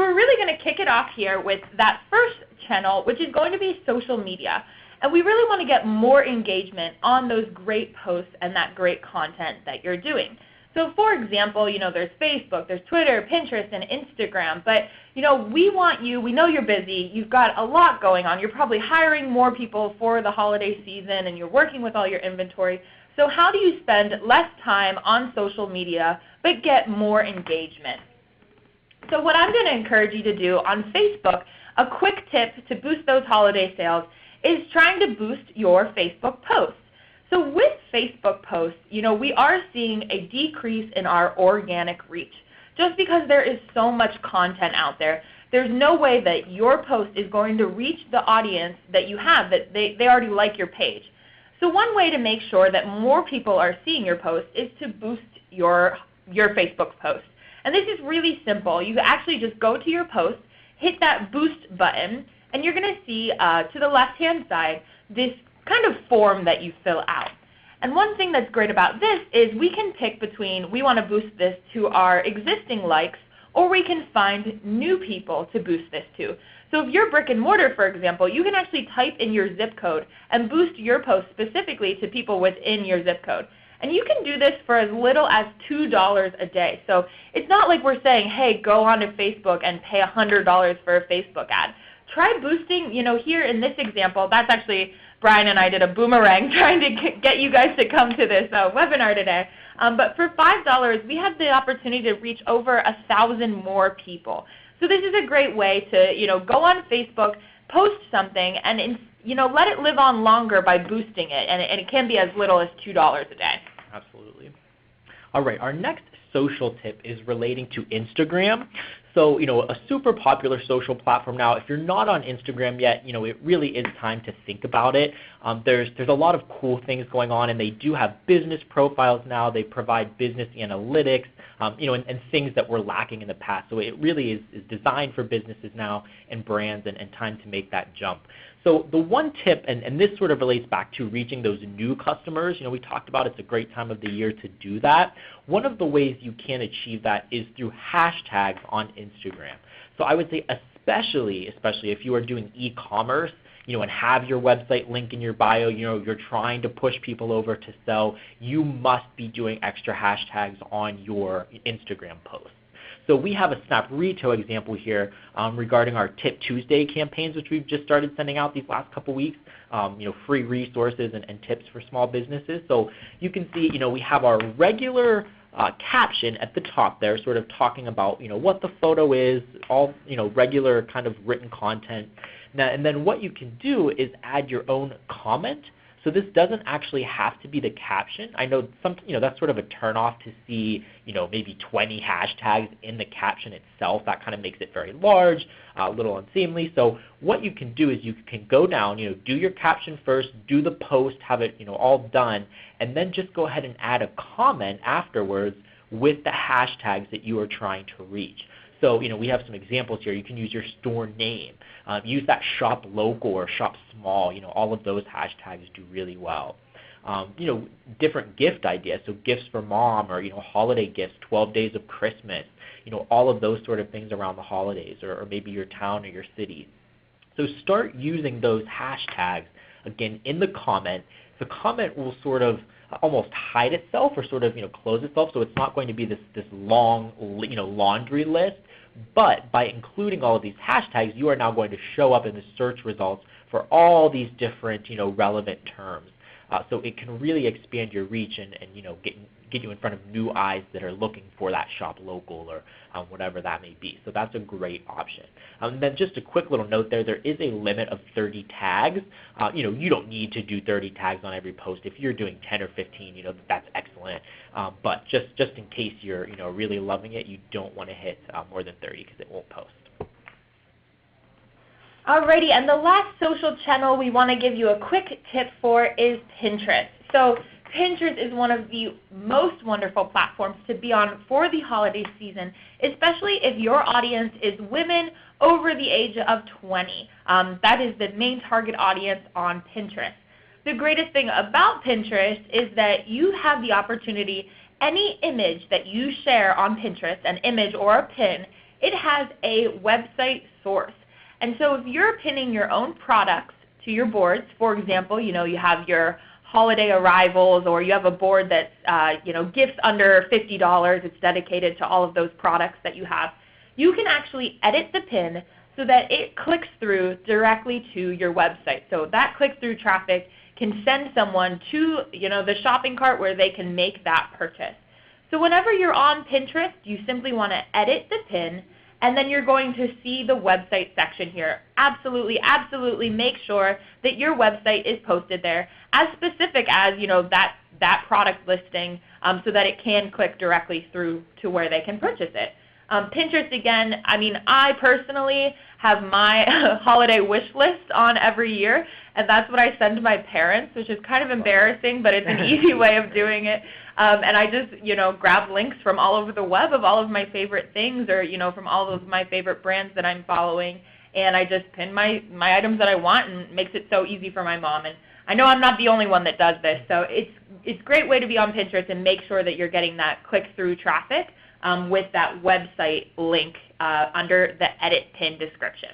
we're really going to kick it off here with that first channel, which is going to be social media. And we really want to get more engagement on those great posts and that great content that you're doing. So for example, there's Facebook, there's Twitter, Pinterest, and Instagram. But we want you, we know you're busy, you've got a lot going on. You're probably hiring more people for the holiday season and you're working with all your inventory. So how do you spend less time on social media but get more engagement? So what I'm going to encourage you to do on Facebook, a quick tip to boost those holiday sales, is trying to boost your Facebook posts. So with Facebook posts, we are seeing a decrease in our organic reach. Just because there is so much content out there, there's no way that your post is going to reach the audience that you have, that they already like your page. So one way to make sure that more people are seeing your post is to boost your Facebook post. And this is really simple. You actually just go to your post, hit that boost button, and you're going to see to the left-hand side this kind of form that you fill out. And one thing that's great about this is we can pick between we want to boost this to our existing likes, or we can find new people to boost this to. So if you're brick and mortar, for example, you can actually type in your zip code and boost your post specifically to people within your zip code. And you can do this for as little as $2 a day. So it's not like we're saying, hey, go onto Facebook and pay $100 for a Facebook ad. Try boosting, here in this example, that's actually Brian and I did a boomerang trying to get you guys to come to this webinar today. But for $5, we had the opportunity to reach over 1,000 more people. So this is a great way to, go on Facebook, post something, and let it live on longer by boosting it. And it can be as little as $2 a day. Absolutely. All right, our next social tip is relating to Instagram. So, a super popular social platform now. If you're not on Instagram yet, it really is time to think about it. There's a lot of cool things going on, and they do have business profiles now. They provide business analytics, and things that were lacking in the past. So it really is designed for businesses now and brands, and time to make that jump. So the one tip, and this sort of relates back to reaching those new customers, we talked about it's a great time of the year to do that. One of the ways you can achieve that is through hashtags on Instagram. So I would say especially if you are doing e-commerce, and have your website link in your bio, you're trying to push people over to sell, you must be doing extra hashtags on your Instagram posts. So we have a Snap Retail example here regarding our Tip Tuesday campaigns, which we've just started sending out these last couple weeks, free resources and tips for small businesses. So you can see, we have our regular caption at the top there, sort of talking about, what the photo is, all, regular kind of written content. Now, and then what you can do is add your own comment. So this doesn't actually have to be the caption. I know that's sort of a turnoff to see, maybe 20 hashtags in the caption itself. That kind of makes it very large, a little unseemly. So what you can do is you can go down, do your caption first, do the post, have it, all done, and then just go ahead and add a comment afterwards with the hashtags that you are trying to reach. So, we have some examples here. You can use your store name. Use that shop local or shop small. All of those hashtags do really well. Different gift ideas. So gifts for mom, or, holiday gifts, 12 days of Christmas, all of those sort of things around the holidays, or maybe your town or your city. So start using those hashtags, again, in the comment. The comment will sort of almost hide itself, or sort of, close itself, so it's not going to be this long, laundry list. But by including all of these hashtags, you are now going to show up in the search results for all these different, relevant terms. So it can really expand your reach and get you in front of new eyes that are looking for that shop local, or whatever that may be. So that's a great option. And then just a quick little note there is a limit of 30 tags. You don't need to do 30 tags on every post. If you're doing 10 or 15, that's excellent. But just in case you're really loving it, you don't want to hit more than 30 because it won't post. Alrighty, and the last social channel we want to give you a quick tip for is Pinterest. So Pinterest is one of the most wonderful platforms to be on for the holiday season, especially if your audience is women over the age of 20. That is the main target audience on Pinterest. The greatest thing about Pinterest is that you have the opportunity, any image that you share on Pinterest, an image or a pin, it has a website source. And so if you're pinning your own products to your boards, for example, you have your holiday arrivals, or you have a board that's gifts under $50, it's dedicated to all of those products that you have, you can actually edit the pin so that it clicks through directly to your website. So that click-through traffic can send someone to the shopping cart where they can make that purchase. So whenever you're on Pinterest, you simply want to edit the pin, and then you're going to see the website section here. Absolutely, absolutely make sure that your website is posted there, as specific as that product listing, so that it can click directly through to where they can purchase it. Pinterest, again, I personally have my holiday wish list on every year, and that's what I send to my parents, which is kind of embarrassing, but it's an easy way of doing it. And I just, grab links from all over the web of all of my favorite things, or, from all of my favorite brands that I'm following, and I just pin my items that I want, and it makes it so easy for my mom. And I know I'm not the only one that does this, so it's a great way to be on Pinterest and make sure that you're getting that click-through traffic with that website link under the edit pin description.